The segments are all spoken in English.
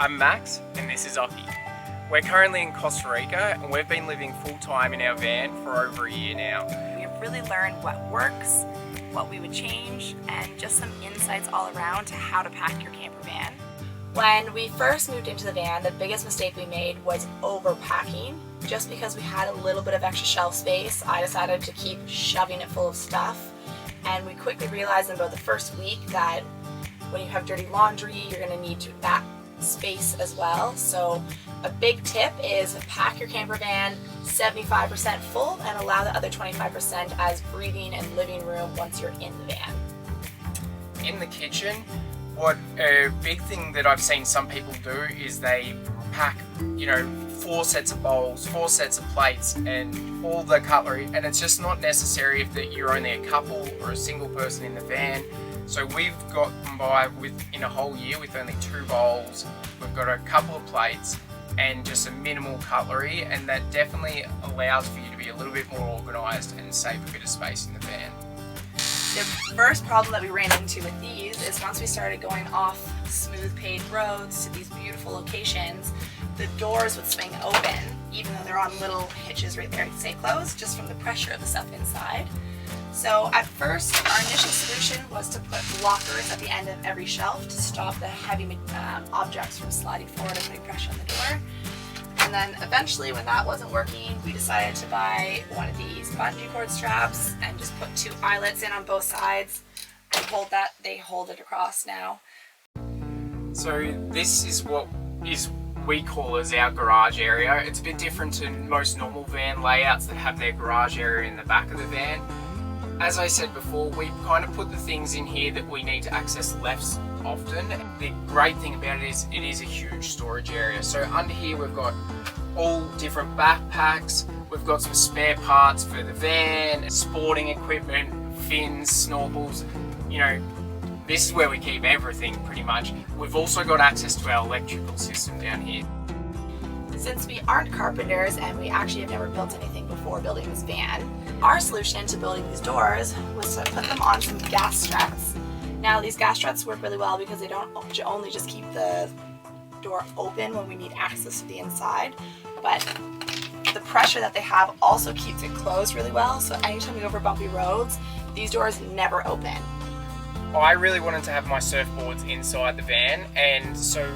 I'm Max and this is Oki. We're currently in Costa Rica and we've been living full-time in our van for over a year now. We have really learned what works, what we would change, and just some insights all around to how to pack your camper van. When we first moved into the van, the biggest mistake we made was overpacking. Just because we had a little bit of extra shelf space, I decided to keep shoving it full of stuff. And we quickly realized in about the first week that when you have dirty laundry, you're going to need that space as well. So a big tip is pack your camper van 75% full and allow the other 25% as breathing and living room once you're in the van. In the kitchen, what a big thing that I've seen some people do is they pack, 4 sets of bowls, 4 sets of plates and all the cutlery, and it's just not necessary if you're only a couple or a single person in the van. So we've gotten by in a whole year with only 2 bowls, we've got a couple of plates and just a minimal cutlery, and that definitely allows for you to be a little bit more organised and save a bit of space in the van. The first problem that we ran into with these is once we started going off smooth paved roads to these beautiful locations, the doors would swing open even though they're on little hitches right there to stay closed, just from the pressure of the stuff inside. So at first, our initial solution was to put lockers at the end of every shelf to stop the heavy objects from sliding forward and putting pressure on the door. And then eventually, when that wasn't working, we decided to buy one of these bungee cord straps and just put 2 eyelets in on both sides and they hold it across now. So this is what we call as our garage area. It's a bit different to most normal van layouts that have their garage area in the back of the van. As I said before, we kind of put the things in here that we need to access less often. The great thing about it is a huge storage area. So under here we've got all different backpacks, we've got some spare parts for the van, sporting equipment, fins, snorkels, this is where we keep everything pretty much. We've also got access to our electrical system down here. Since we aren't carpenters and we actually have never built anything before building this van, our solution to building these doors was to put them on some gas struts. Now these gas struts work really well because they don't only just keep the door open when we need access to the inside, but the pressure that they have also keeps it closed really well, so anytime we go over bumpy roads, these doors never open. I really wanted to have my surfboards inside the van, and so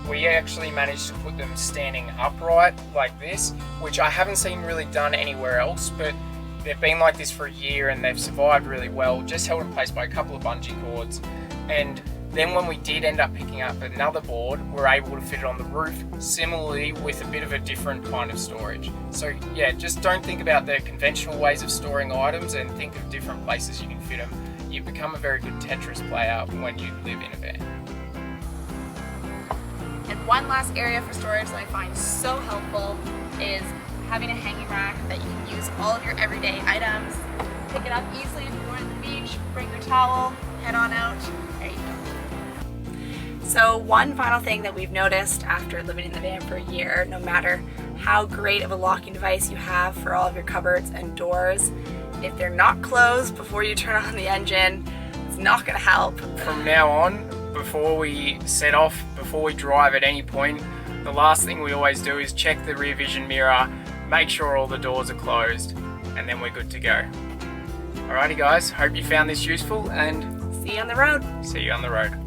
we actually managed to put them standing upright like this, which I haven't seen really done anywhere else, but they've been like this for a year and they've survived really well, just held in place by a couple of bungee cords. And then when we did end up picking up another board, we're able to fit it on the roof, similarly with a bit of a different kind of storage. So yeah, just don't think about the conventional ways of storing items and think of different places you can fit them. You become a very good Tetris player when you live in a van. And one last area for storage that I find so helpful is having a hanging rack that you can use all of your everyday items. Pick it up easily if you're going to the beach, bring your towel, head on out, there you go. So one final thing that we've noticed after living in the van for a year, no matter how great of a locking device you have for all of your cupboards and doors, if they're not closed before you turn on the engine, it's not going to help. From now on, before we set off, before we drive at any point, the last thing we always do is check the rear vision mirror, make sure all the doors are closed, and then we're good to go. Alrighty guys, hope you found this useful and see you on the road. See you on the road.